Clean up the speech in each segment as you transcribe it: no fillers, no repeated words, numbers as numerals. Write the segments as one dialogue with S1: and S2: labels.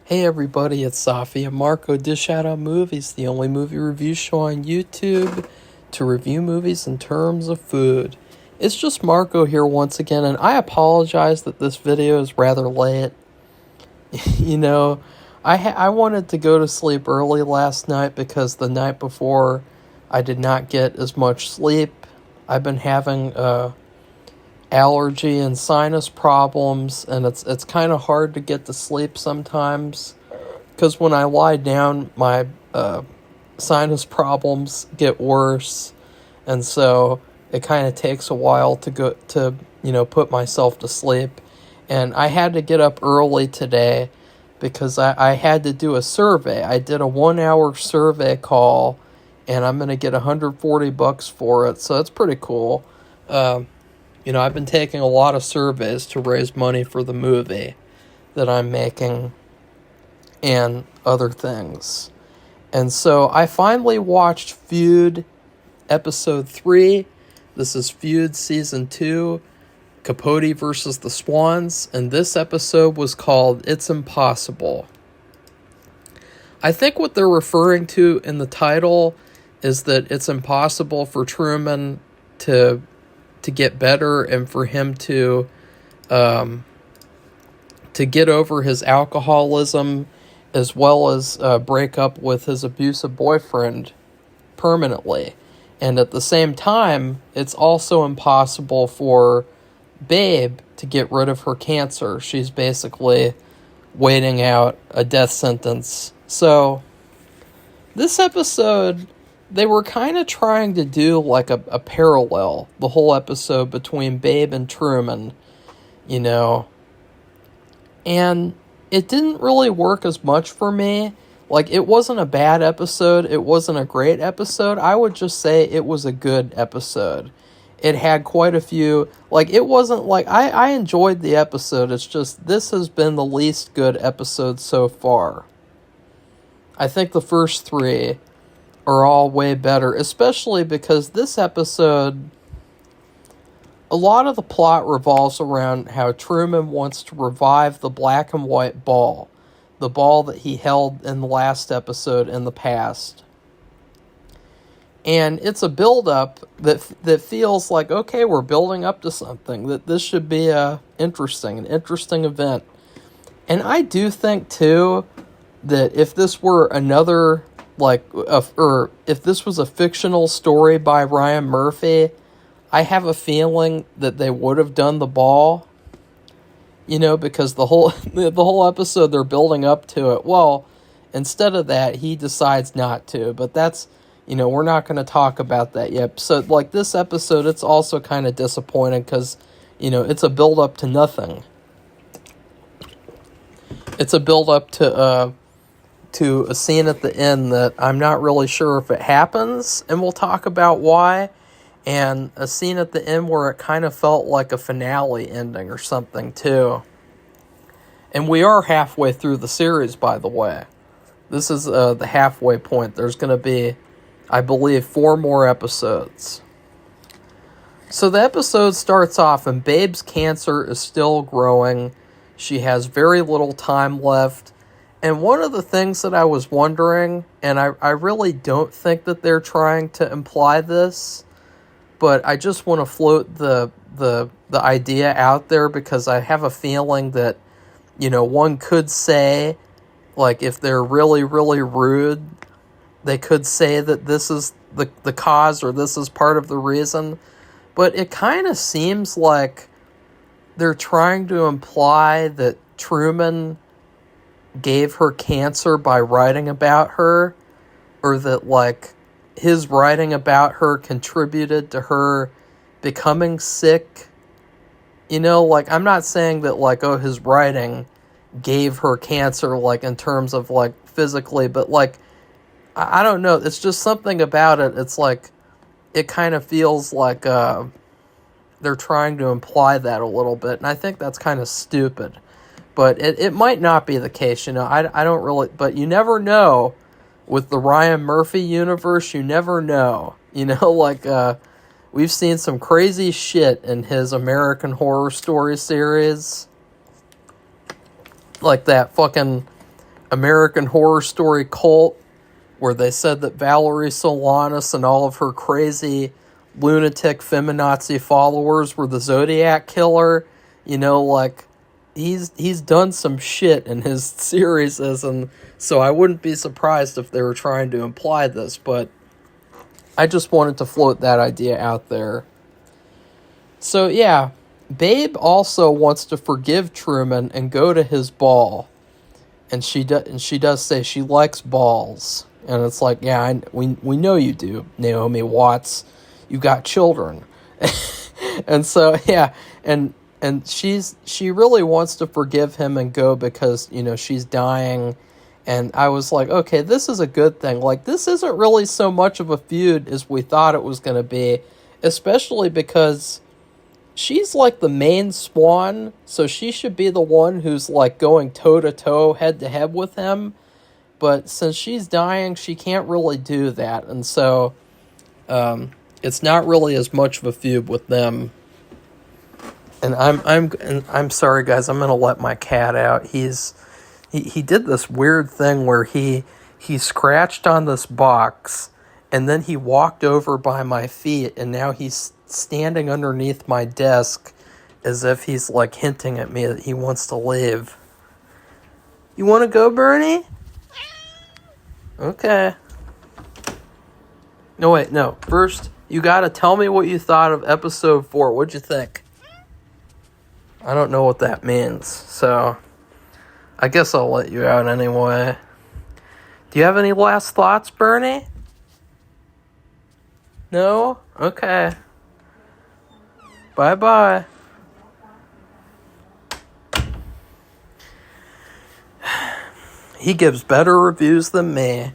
S1: Hey everybody, it's Safi and Marco Dish Out on Movies, the only movie review show on YouTube to review movies in terms of food. It's just Marco here once again, and I apologize that this video is rather late. you know, I wanted to go to sleep early last night because the night before I did not get as much sleep. I've been having allergy and sinus problems, and it's kind of hard to get to sleep sometimes because when I lie down, my sinus problems get worse, and so it kind of takes a while to go to put myself to sleep. And I had to get up early today because I had to do a survey. I did a 1-hour survey call, and I'm going to get $140 for it, so that's pretty cool. I've been taking a lot of surveys to raise money for the movie that I'm making and other things. And so I finally watched Feud episode 3. This is Feud season 2, Capote versus the Swans, and this episode was called It's Impossible. I think what they're referring to in the title is that it's impossible for Truman to get better and for him to get over his alcoholism as well as break up with his abusive boyfriend permanently. And at the same time, it's also impossible for Babe to get rid of her cancer. She's basically waiting out a death sentence. So this episode, they were kind of trying to do like a parallel, the whole episode between Babe and Truman, and it didn't really work as much for me. Like, it wasn't a bad episode, it wasn't a great episode, I would just say it was a good episode. It had quite a few, it wasn't like, I enjoyed the episode, it's just, this has been the least good episode so far. I think the first 3 are all way better, especially because this episode, a lot of the plot revolves around how Truman wants to revive the black and white ball, the ball that he held in the last episode in the past. And it's a build-up that feels like, okay, we're building up to something, that this should be an interesting event. And I do think, too, that if this were another or if this was a fictional story by Ryan Murphy, I have a feeling that they would have done the ball, because the whole episode they're building up to it. Well, instead of that, he decides not to, but that's, we're not going to talk about that yet. So, this episode, it's also kind of disappointing because, it's a build up to nothing. It's a build up to a scene at the end that I'm not really sure if it happens, and we'll talk about why, and a scene at the end where it kind of felt like a finale ending or something, too. And we are halfway through the series, by the way. This is the halfway point. There's going to be, I believe, 4 more episodes. So the episode starts off, and Babe's cancer is still growing. She has very little time left. And one of the things that I was wondering, and I really don't think that they're trying to imply this, but I just want to float the idea out there because I have a feeling that, one could say, if they're really, really rude, they could say that this is the cause or this is part of the reason. But it kind of seems like they're trying to imply that Truman gave her cancer by writing about her, or that his writing about her contributed to her becoming sick. I'm not saying that his writing gave her cancer in terms of physically, but I don't know, it's just something about it. It's it kind of feels like they're trying to imply that a little bit, and I think that's kind of stupid. But it might not be the case, I don't really, but you never know. With the Ryan Murphy universe, you never know. We've seen some crazy shit in his American Horror Story series. Like that fucking American Horror Story cult, where they said that Valerie Solanas and all of her crazy lunatic feminazi followers were the Zodiac killer. Like, he's done some shit in his series, and so I wouldn't be surprised if they were trying to imply this, but I just wanted to float that idea out there. So yeah, Babe also wants to forgive Truman and go to his ball. And she does say she likes balls. And it's like, yeah, we know you do, Naomi Watts. You got children. And so, yeah, and she really wants to forgive him and go because, she's dying. And I was like, okay, this is a good thing. Like, this isn't really so much of a feud as we thought it was going to be, especially because she's like the main Swan, so she should be the one who's like going toe-to-toe, head-to-head with him. But since she's dying, she can't really do that. And so it's not really as much of a feud with them. And I'm sorry, guys, I'm going to let my cat out. He did this weird thing where he scratched on this box, and then he walked over by my feet, and now he's standing underneath my desk as if he's like hinting at me that he wants to leave. You want to go, Bernie? Okay. No, wait, no. First, you gotta tell me what you thought of episode 4. What'd you think? I don't know what that means, so I guess I'll let you out anyway. Do you have any last thoughts, Bernie? No? Okay. Bye-bye. He gives better reviews than me.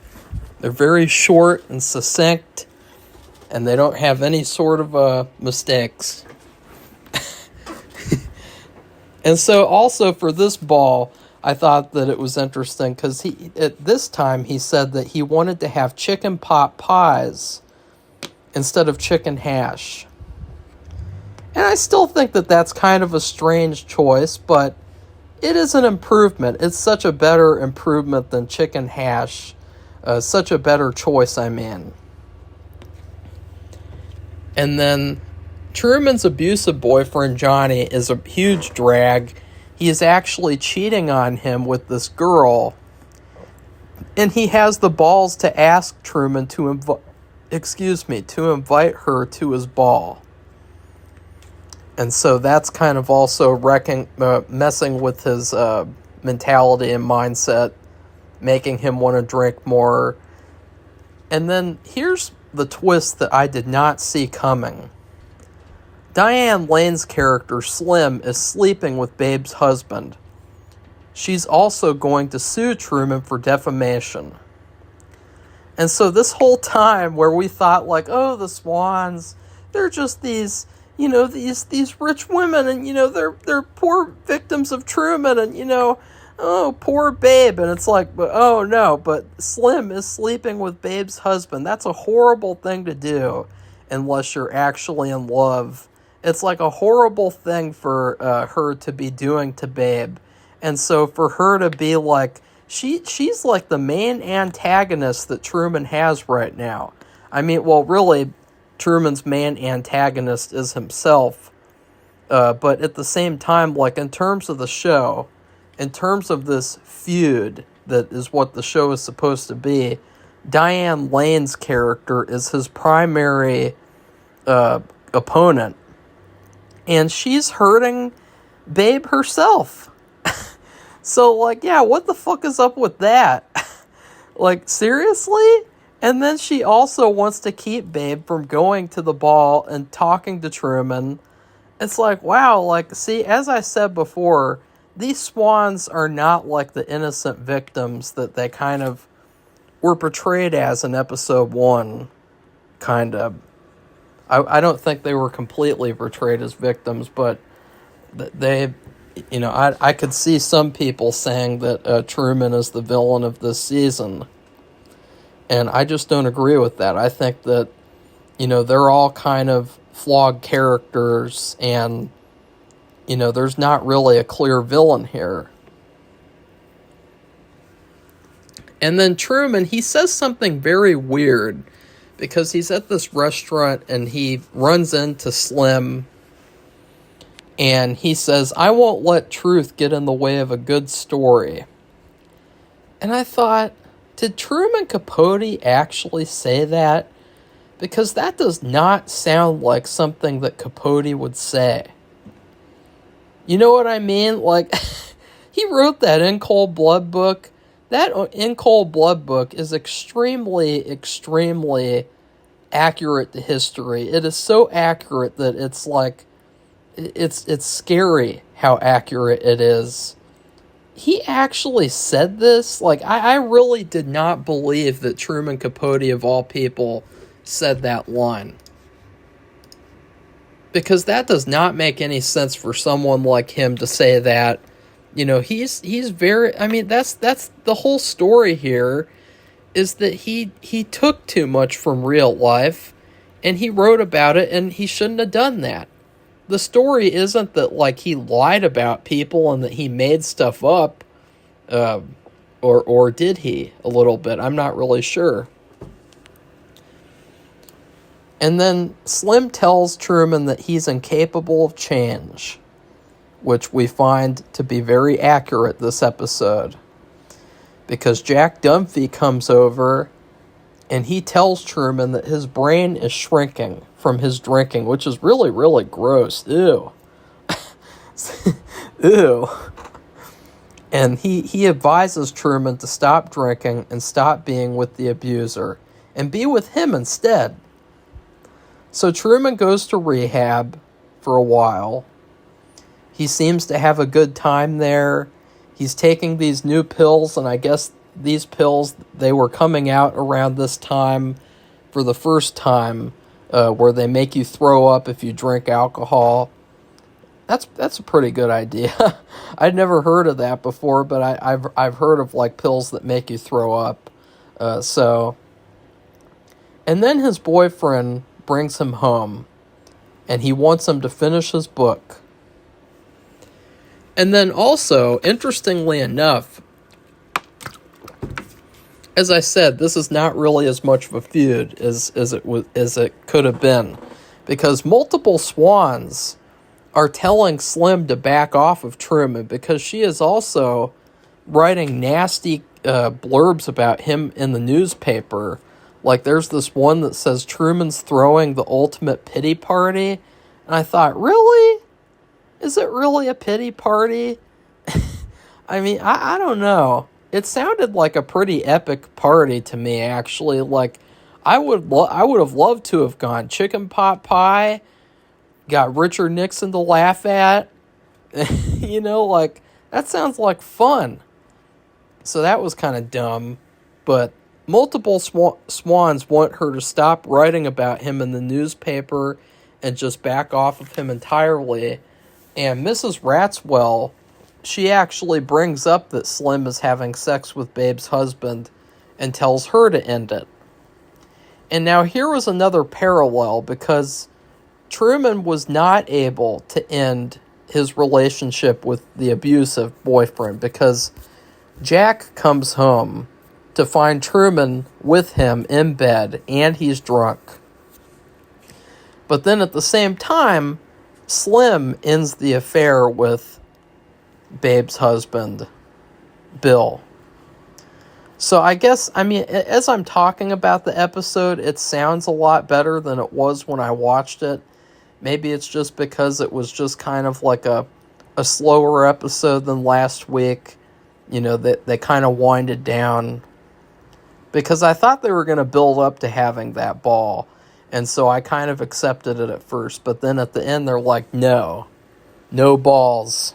S1: They're very short and succinct, and they don't have any sort of mistakes. And so also for this ball, I thought that it was interesting because at this time he said that he wanted to have chicken pot pies instead of chicken hash. And I still think that that's kind of a strange choice, but it is an improvement. It's such a better improvement than chicken hash. Such a better choice, I mean. And then Truman's abusive boyfriend, Johnny, is a huge drag. He is actually cheating on him with this girl. And he has the balls to ask Truman to invite her to his ball. And so that's kind of also messing with his mentality and mindset, making him want to drink more. And then here's the twist that I did not see coming. Diane Lane's character, Slim, is sleeping with Babe's husband. She's also going to sue Truman for defamation. And so this whole time where we thought like, oh, the Swans, they're just these rich women, and they're poor victims of Truman, and oh, poor Babe. And it's like, oh no, but Slim is sleeping with Babe's husband. That's a horrible thing to do unless you're actually in love. It's like a horrible thing for her to be doing to Babe. And so for her to be like, she's like the main antagonist that Truman has right now. I mean, well, really, Truman's main antagonist is himself. But at the same time, like in terms of the show, in terms of this feud that is what the show is supposed to be, Diane Lane's character is his primary opponent. And she's hurting Babe herself. So, like, yeah, what the fuck is up with that? Like, seriously? And then she also wants to keep Babe from going to the ball and talking to Truman. It's like, wow, like, see, as I said before, these Swans are not like the innocent victims that they kind of were portrayed as in episode 1, kind of. I don't think they were completely portrayed as victims, but they, I could see some people saying that Truman is the villain of this season. And I just don't agree with that. I think that, they're all kind of flawed characters, and, there's not really a clear villain here. And then Truman, he says something very weird because he's at this restaurant and he runs into Slim and he says, "I won't let truth get in the way of a good story." And I thought, did Truman Capote actually say that? Because that does not sound like something that Capote would say. You know what I mean? Like, he wrote that In Cold Blood book. That In Cold Blood book is extremely, extremely accurate to history. It is so accurate that it's like, it's scary how accurate it is. He actually said this? Like, I really did not believe that Truman Capote, of all people, said that line. Because that does not make any sense for someone like him to say that. You know, he's very, I mean, that's the whole story here, is that he took too much from real life, and he wrote about it, and he shouldn't have done that. The story isn't that, like, he lied about people and that he made stuff up, or did he a little bit? I'm not really sure. And then Slim tells Truman that he's incapable of change, which we find to be very accurate this episode. Because Jack Dunphy comes over and he tells Truman that his brain is shrinking from his drinking, which is really, really gross. Ew. Ew. And he advises Truman to stop drinking and stop being with the abuser and be with him instead. So Truman goes to rehab for a while. He seems to have a good time there. He's taking these new pills, and I guess these pills, they were coming out around this time for the first time, where they make you throw up if you drink alcohol. That's a pretty good idea. I'd never heard of that before, but I've heard of like pills that make you throw up. And then his boyfriend brings him home, and he wants him to finish his book. And then also, interestingly enough, as I said, this is not really as much of a feud as it could have been, because multiple Swans are telling Slim to back off of Truman because she is also writing nasty blurbs about him in the newspaper. Like, there's this one that says Truman's throwing the ultimate pity party. And I thought, really? Is it really a pity party? I mean, I don't know. It sounded like a pretty epic party to me, actually. Like, I would have loved to have gone chicken pot pie, got Richard Nixon to laugh at. You know, like, that sounds like fun. So that was kind of dumb. But multiple Swans want her to stop writing about him in the newspaper and just back off of him entirely. And Mrs. Ratswell, she actually brings up that Slim is having sex with Babe's husband and tells her to end it. And now here was another parallel, because Truman was not able to end his relationship with the abusive boyfriend because Jack comes home to find Truman with him in bed and he's drunk. But then at the same time, Slim ends the affair with Babe's husband, Bill. So I guess, I mean, as I'm talking about the episode, it sounds a lot better than it was when I watched it. Maybe it's just because it was just kind of like a slower episode than last week. You know, they kind of winded down. Because I thought they were going to build up to having that ball. And so I kind of accepted it at first. But then at the end, they're like, no balls.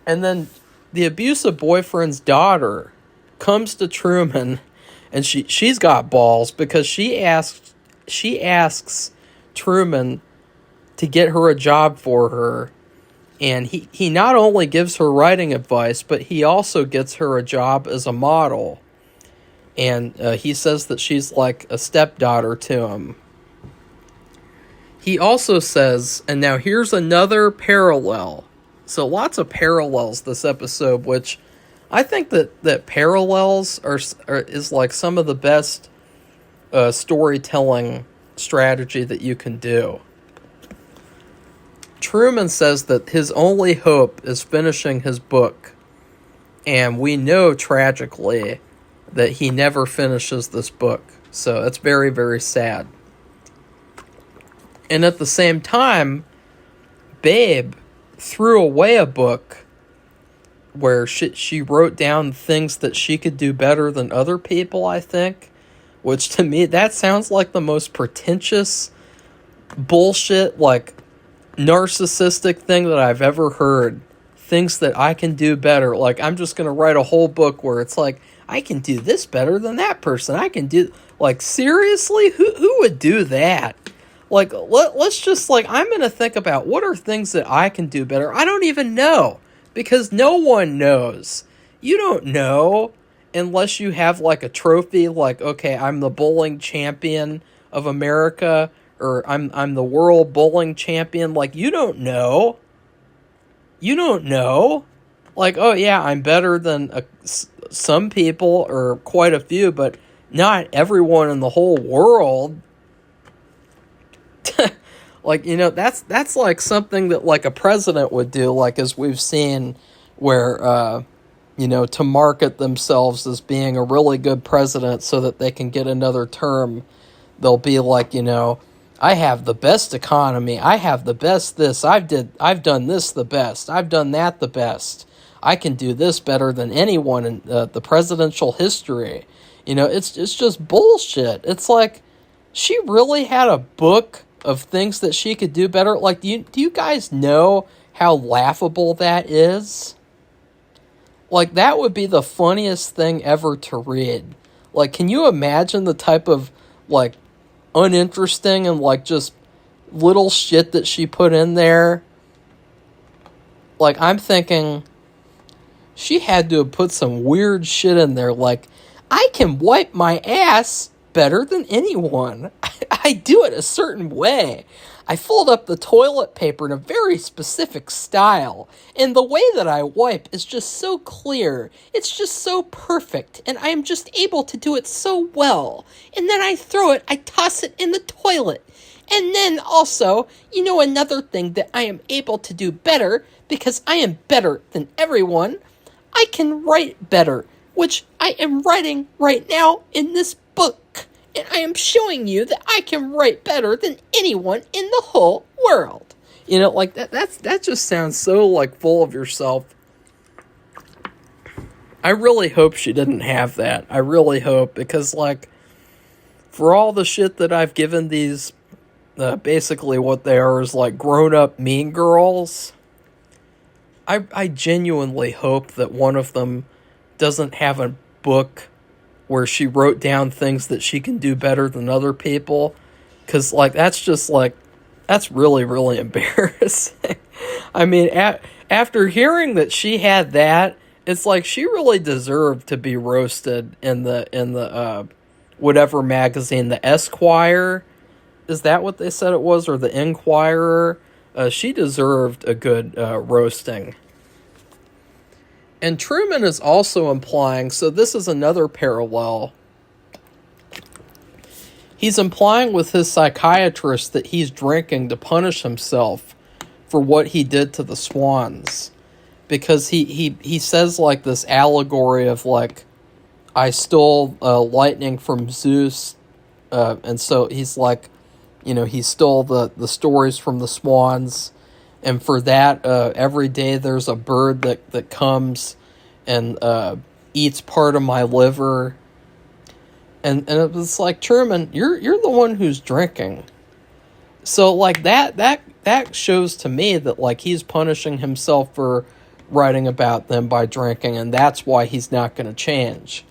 S1: And then the abusive boyfriend's daughter comes to Truman, and she's got balls because she asks Truman to get her a job for her. And he not only gives her writing advice, but he also gets her a job as a model. And he says that she's like a stepdaughter to him. He also says, and now here's another parallel. So lots of parallels this episode, which I think that parallels is like some of the best storytelling strategy that you can do. Truman says that his only hope is finishing his book, and we know tragically that he never finishes this book. So it's very, very sad. And at the same time, Babe threw away a book where she wrote down things that she could do better than other people, I think. Which to me, that sounds like the most pretentious bullshit, like narcissistic thing that I've ever heard. Things that I can do better. Like, I'm just going to write a whole book where it's like, I can do this better than that person. I can do... Like, seriously? Who would do that? Like, let's just, like, I'm going to think about what are things that I can do better. I don't even know. Because no one knows. You don't know unless you have, like, a trophy. Like, okay, I'm the bowling champion of America. Or I'm the world bowling champion. Like, you don't know. You don't know. Like, oh yeah, I'm better than some people, or quite a few, but not everyone in the whole world. Like, you know, that's like something that like a president would do, like as we've seen where, you know, to market themselves as being a really good president so that they can get another term, they'll be like, you know, I have the best economy. I have the best this. I've done this the best. I've done that the best. I can do this better than anyone in the presidential history. You know, it's just bullshit. It's like, she really had a book of things that she could do better. Like, do you guys know how laughable that is? Like, that would be the funniest thing ever to read. Like, can you imagine the type of, like, uninteresting and like just little shit that she put in there? Like, I'm thinking she had to have put some weird shit in there, like, I can wipe my ass better than anyone. I do it a certain way. I fold up the toilet paper in a very specific style, and the way that I wipe is just so clear. It's just so perfect, and I am just able to do it so well. And then I toss it in the toilet. And then also, you know, another thing that I am able to do better, because I am better than everyone, I can write better, which I am writing right now in this book. And I am showing you that I can write better than anyone in the whole world. You know, like, that just sounds so, like, full of yourself. I really hope she didn't have that. I really hope, because, like, for all the shit that I've given these, basically what they are is, like, grown-up mean girls, I genuinely hope that one of them doesn't have a book where she wrote down things that she can do better than other people. Because, like, that's just, like, that's really, really embarrassing. I mean, after hearing that she had that, it's like she really deserved to be roasted in the whatever magazine, the Esquire. Is that what they said it was? Or the Inquirer? She deserved a good roasting. And Truman is also implying, so this is another parallel. He's implying with his psychiatrist that he's drinking to punish himself for what he did to the Swans. Because he says, like, this allegory of, like, I stole lightning from Zeus. And so he's like, you know, he stole the stories from the Swans. And for that, every day there's a bird that comes and eats part of my liver. And it was like, Truman, you're the one who's drinking. So, like, that shows to me that, like, he's punishing himself for writing about them by drinking, and that's why he's not going to change.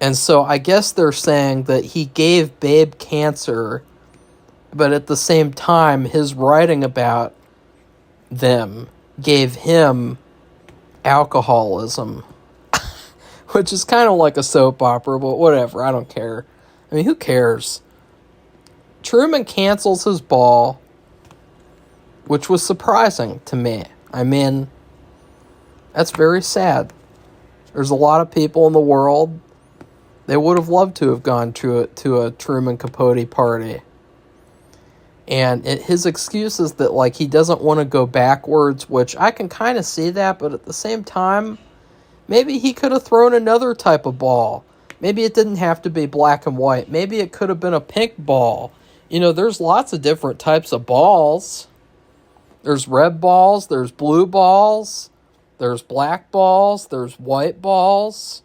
S1: And so I guess they're saying that he gave Babe cancer, but at the same time, his writing about them gave him alcoholism. Which is kind of like a soap opera, but whatever, I don't care. I mean, who cares? Truman cancels his ball, which was surprising to me. I mean, that's very sad. There's a lot of people in the world, they would have loved to have gone to a Truman Capote party. And his excuse is that, like, he doesn't want to go backwards, which I can kind of see that, but at the same time, maybe he could have thrown another type of ball. Maybe it didn't have to be black and white. Maybe it could have been a pink ball. There's lots of different types of balls. There's red balls, there's blue balls, there's black balls, there's white balls,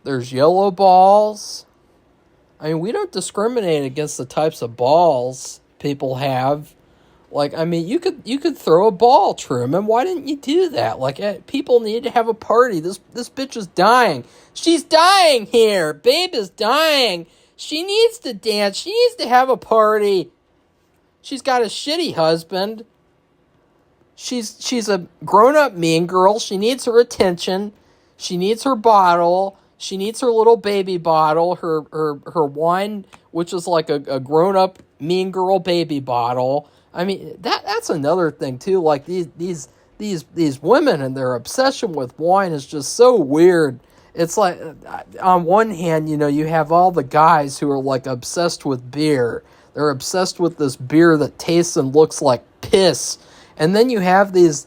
S1: there's yellow balls. I mean, we don't discriminate against the types of balls people have. Like, I mean, you could throw a ball, Truman. Why didn't you do that? Like, people need to have a party. This bitch is dying. She's dying here. Babe is dying. She needs to dance. She needs to have a party. She's got a shitty husband. She's a grown-up mean girl. She needs her attention. She needs her bottle. She needs her little baby bottle, her wine, which is like a grown-up mean girl baby bottle. I mean, that's another thing too. Like these women and their obsession with wine is just so weird. It's like, on one hand, you have all the guys who are like obsessed with beer. They're obsessed with this beer that tastes and looks like piss. And then you have these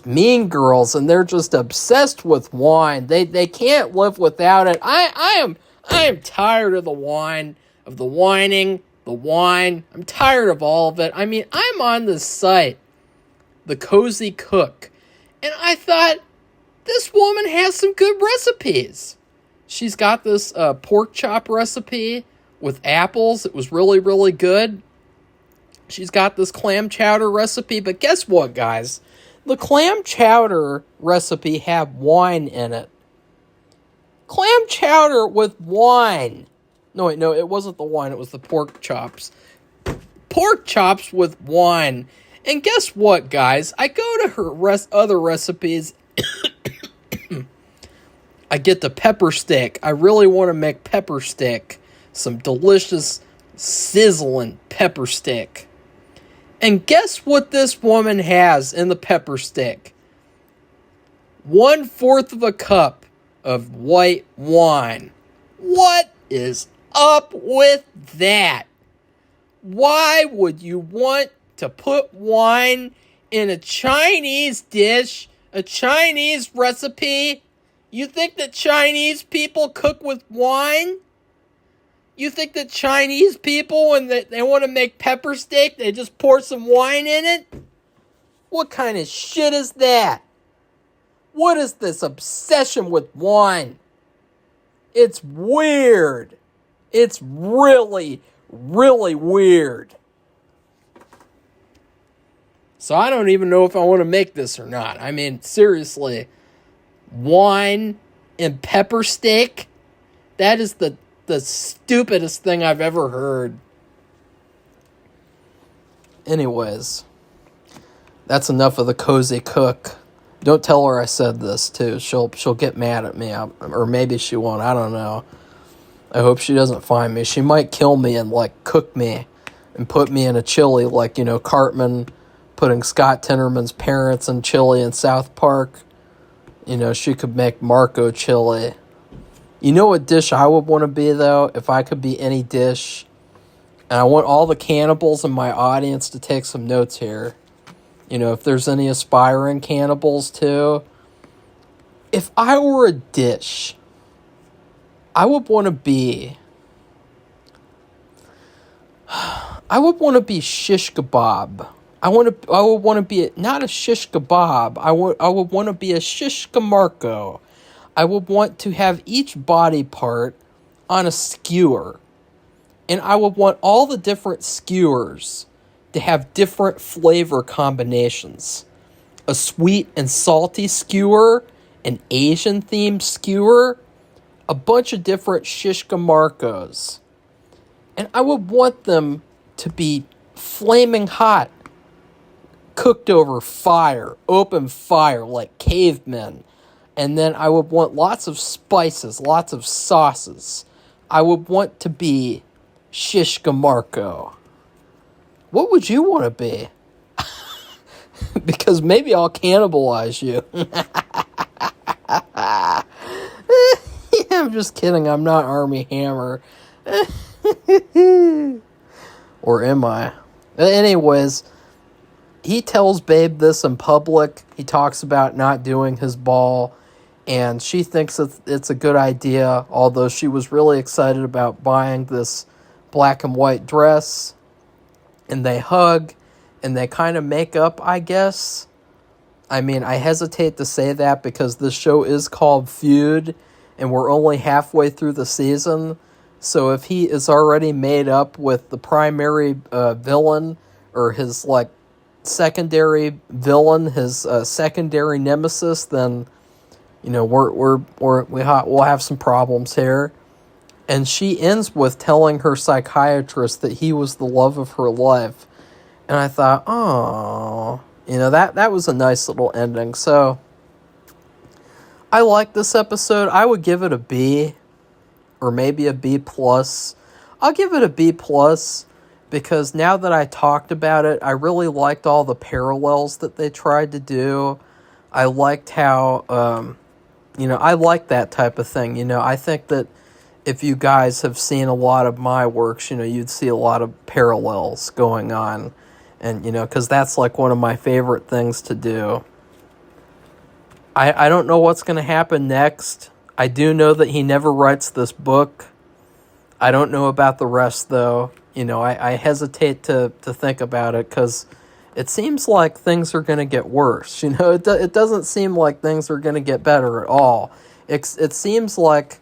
S1: mean girls, and they're just obsessed with wine. They can't live without it. I am tired of the wine, of the whining, the wine. I'm tired of all of it. I mean, I'm on this site, The Cozy Cook, and I thought, this woman has some good recipes. She's got this pork chop recipe with apples. It was really, really good. She's got this clam chowder recipe, but guess what, guys? The clam chowder recipe had wine in it. Clam chowder with wine. No, wait, no, it wasn't the wine. It was the pork chops. Pork chops with wine. And guess what, guys? I go to her other recipes. I get the pepper stick. I really want to make pepper stick. Some delicious, sizzling pepper stick. And guess what this woman has in the pepper stick? 1/4 of a cup of white wine. What is up with that? Why would you want to put wine in a Chinese dish, a Chinese recipe? You think that Chinese people cook with wine? You think that Chinese people, when they want to make pepper steak, they just pour some wine in it? What kind of shit is that? What is this obsession with wine? It's weird. It's really, really weird. So I don't even know if I want to make this or not. I mean, seriously, wine and pepper steak? That is the stupidest thing I've ever heard. Anyways, that's enough of the Cozy Cook. Don't tell her I said this, too. She'll get mad at me. Or maybe she won't. I don't know. I hope she doesn't find me. She might kill me and, like, cook me and put me in a chili, like, Cartman putting Scott Tenorman's parents in chili in South Park. She could make Marco chili. You know what dish I would want to be, though, if I could be any dish? And I want all the cannibals in my audience to take some notes here. If there's any aspiring cannibals, too. If I were a dish, I would want to be shish kebab. I would want to be not a shish kebab. I would want to be a shish kamarko. I would want to have each body part on a skewer. And I would want all the different skewers to have different flavor combinations. A sweet and salty skewer, an Asian-themed skewer, a bunch of different shish kamarkos. And I would want them to be flaming hot, cooked over fire, open fire like cavemen. And then I would want lots of spices, lots of sauces. I would want to be shish kamarko. What would you want to be? Because maybe I'll cannibalize you. just kidding. I'm not Army Hammer. Or am I? Anyways, he tells Babe this in public. He talks about not doing his ball, and she thinks it's a good idea, although she was really excited about buying this black and white dress. And they hug, and they kind of make up, I guess. I mean, I hesitate to say that because this show is called Feud, and we're only halfway through the season. So if he is already made up with the primary villain, or his like secondary villain, his secondary nemesis, then you know we'll have some problems here. And she ends with telling her psychiatrist that he was the love of her life, and I thought, oh, you know that was a nice little ending. So I like this episode. I would give it a B. Or maybe a B+. I'll give it a B+, because now that I talked about it, I really liked all the parallels that they tried to do. I liked how, I like that type of thing. I think that if you guys have seen a lot of my works, you'd see a lot of parallels going on. And, because that's like one of my favorite things to do. I don't know what's going to happen next. I do know that he never writes this book. I don't know about the rest, though. I hesitate to think about it because it seems like things are going to get worse. It doesn't seem like things are going to get better at all. It seems like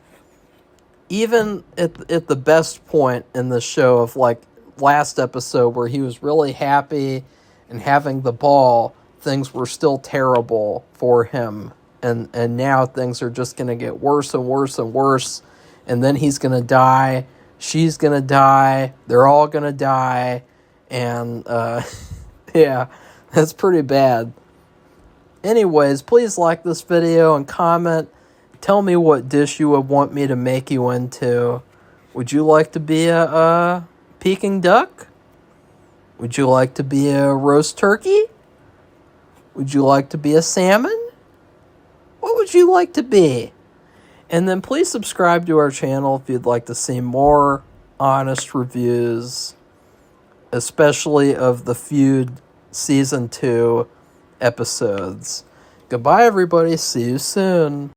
S1: even at the best point in the show of like last episode where he was really happy and having the ball, things were still terrible for him. And now things are just going to get worse and worse and worse. And then he's going to die. She's going to die. They're all going to die. And, yeah, that's pretty bad. Anyways, please like this video and comment. Tell me what dish you would want me to make you into. Would you like to be a Peking duck? Would you like to be a roast turkey? Would you like to be a salmon? What would you like to be? And then please subscribe to our channel if you'd like to see more honest reviews, especially of the Feud Season 2 episodes. Goodbye, everybody. See you soon.